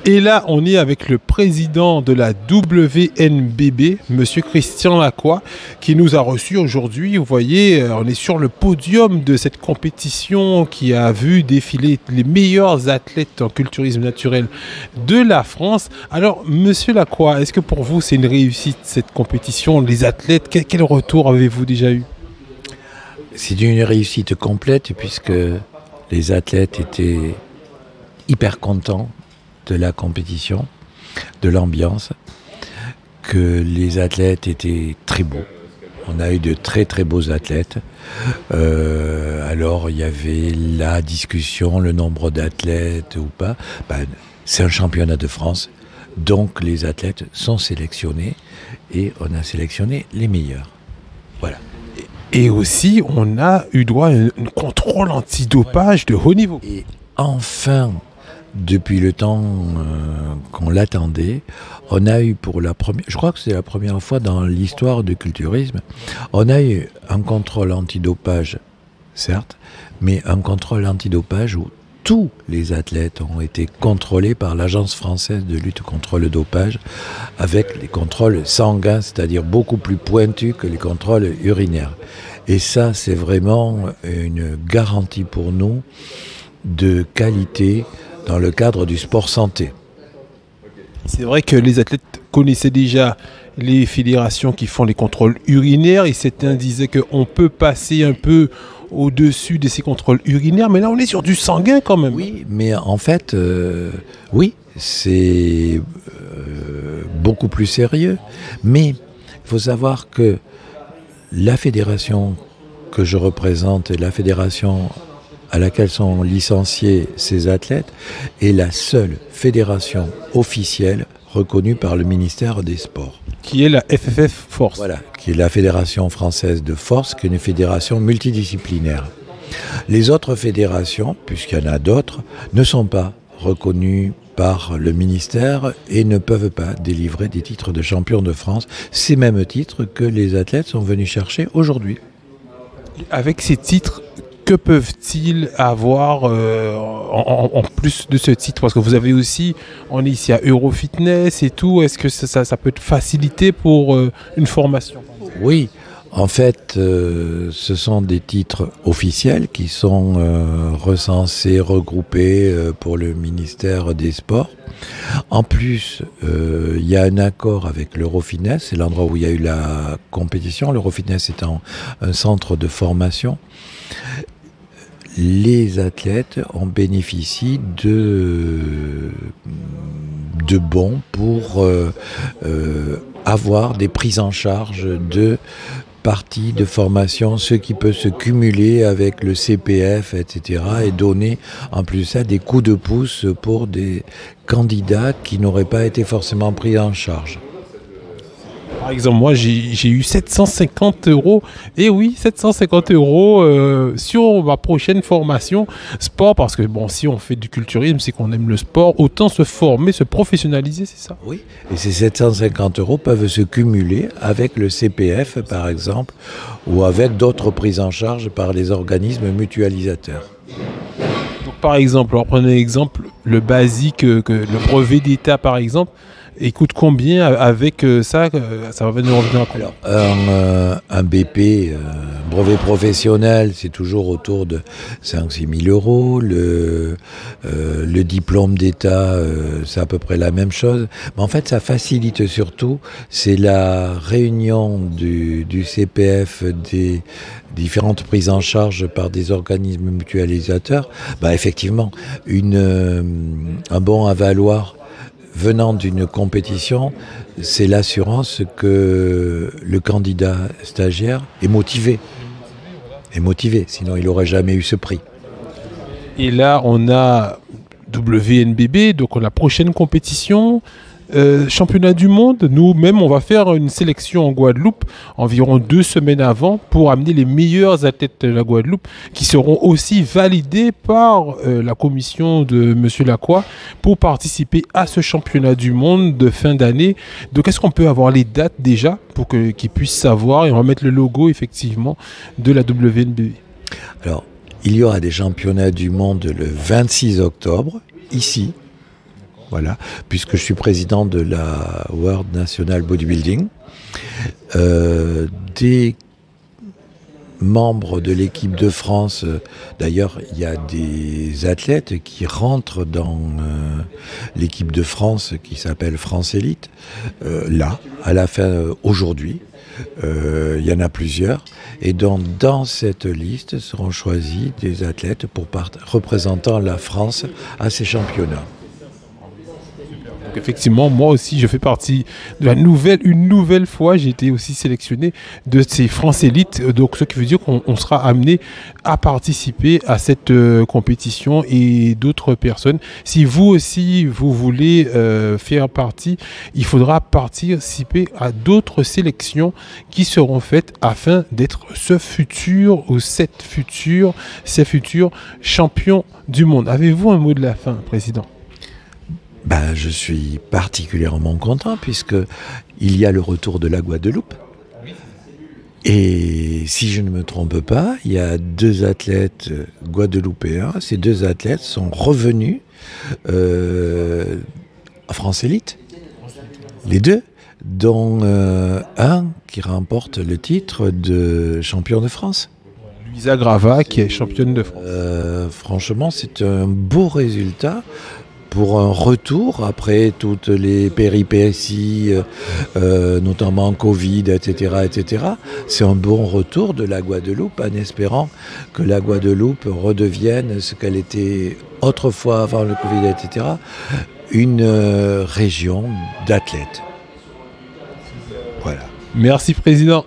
Et là, on est avec le président de la WNBB, Monsieur Christian Lacroix, qui nous a reçus aujourd'hui. Vous voyez, on est sur le podium de cette compétition qui a vu défiler les meilleurs athlètes en culturisme naturel de la France. Alors, Monsieur Lacroix, est-ce que pour vous, c'est une réussite, cette compétition? Les athlètes, quel retour avez-vous déjà eu? C'est une réussite complète puisque les athlètes étaient hyper contents de la compétition, de l'ambiance, que les athlètes étaient très beaux. On a eu de très très beaux athlètes. Alors il y avait la discussion, le nombre d'athlètes ou pas. C'est un championnat de France, donc les athlètes sont sélectionnés et on a sélectionné les meilleurs. Voilà. Et aussi, on a eu droit à un contrôle antidopage de haut niveau. Et enfin, depuis le temps qu'on l'attendait, on a eu pour la première, je crois que c'est la première fois dans l'histoire du culturisme, on a eu un contrôle antidopage, certes, mais un contrôle antidopage où tous les athlètes ont été contrôlés par l'Agence française de lutte contre le dopage avec les contrôles sanguins, c'est-à-dire beaucoup plus pointus que les contrôles urinaires. Et ça, c'est vraiment une garantie pour nous de qualité dans le cadre du sport santé. C'est vrai que les athlètes connaissaient déjà les fédérations qui font les contrôles urinaires et certains disaient qu'on peut passer un peu au-dessus de ces contrôles urinaires, mais là on est sur du sanguin quand même. Oui, mais en fait, oui, c'est beaucoup plus sérieux, mais il faut savoir que la fédération que je représente et la fédération à laquelle sont licenciés ces athlètes est la seule fédération officielle reconnue par le ministère des Sports. Qui est la FFF Force. Voilà, qui est la Fédération française de force, qui est une fédération multidisciplinaire. Les autres fédérations, puisqu'il y en a d'autres, ne sont pas reconnues par le ministère et ne peuvent pas délivrer des titres de champion de France, ces mêmes titres que les athlètes sont venus chercher aujourd'hui. Avec ces titres, que peuvent-ils avoir en plus de ce titre? Parce que vous avez aussi, on est ici à Eurofitness et tout, est-ce que ça peut être facilité pour une formation? Oui, en fait, ce sont des titres officiels qui sont recensés, regroupés pour le ministère des Sports. En plus, il y a un accord avec l'Eurofitness, c'est l'endroit où il y a eu la compétition. L'Eurofitness étant un centre de formation. Les athlètes en bénéficient de bons pour avoir des prises en charge de parties de formation, ce qui peut se cumuler avec le CPF, etc. et donner en plus de ça des coups de pouce pour des candidats qui n'auraient pas été forcément pris en charge. Par exemple, moi, j'ai eu 750 €. Et oui, 750 € sur ma prochaine formation sport. Parce que, bon, si on fait du culturisme, c'est qu'on aime le sport. Autant se former, se professionnaliser, c'est ça? Oui, et ces 750 € peuvent se cumuler avec le CPF, par exemple, ou avec d'autres prises en charge par les organismes mutualisateurs. Donc, par exemple, alors prenez l'exemple, le basique, le brevet d'État, par exemple. Et coûte combien avec ça? Ça va nous revenir après. Alors, un BP, un brevet professionnel, c'est toujours autour de 5 000 à 6 000 €. Le diplôme d'État, c'est à peu près la même chose. Mais en fait, ça facilite surtout, c'est la réunion du CPF, des différentes prises en charge par des organismes mutualisateurs. Effectivement, un bon à valoir venant d'une compétition, c'est l'assurance que le candidat stagiaire est motivé. Sinon il n'aurait jamais eu ce prix. Et là, on a WNBB, donc la prochaine compétition, championnat du monde. Nous-mêmes, on va faire une sélection en Guadeloupe environ 2 semaines avant pour amener les meilleurs athlètes de la Guadeloupe qui seront aussi validés par la commission de M. Lacroix pour participer à ce championnat du monde de fin d'année. Donc, est-ce qu'on peut avoir les dates déjà pour qu'ils puissent savoir, et on va mettre le logo effectivement de la WNBB? Alors, il y aura des championnats du monde le 26 octobre, ici, Voilà, puisque je suis président de la World National Bodybuilding. Des membres de l'équipe de France, d'ailleurs il y a des athlètes qui rentrent dans l'équipe de France qui s'appelle France Élite, là, à la fin, aujourd'hui. Il y en a plusieurs. Et donc, dans cette liste seront choisis des athlètes représentant la France à ces championnats. Donc effectivement, moi aussi, je fais partie de une nouvelle fois, j'ai été aussi sélectionné de ces France Élites. Donc, ce qui veut dire qu'on sera amené à participer à cette compétition et d'autres personnes. Si vous aussi, vous voulez faire partie, il faudra participer à d'autres sélections qui seront faites afin d'être ces futurs champions du monde. Avez-vous un mot de la fin, Président ? Ben, je suis particulièrement content puisque il y a le retour de la Guadeloupe. Et si je ne me trompe pas, il y a 2 athlètes guadeloupéens. Ces 2 athlètes sont revenus en France Élite. Les 2, dont un qui remporte le titre de champion de France. Louisa Grava qui est championne de France. Franchement, c'est un beau résultat. Pour un retour, après toutes les péripéties, notamment Covid, etc., c'est un bon retour de la Guadeloupe, en espérant que la Guadeloupe redevienne ce qu'elle était autrefois avant le Covid, etc., une région d'athlètes. Voilà. Merci, Président.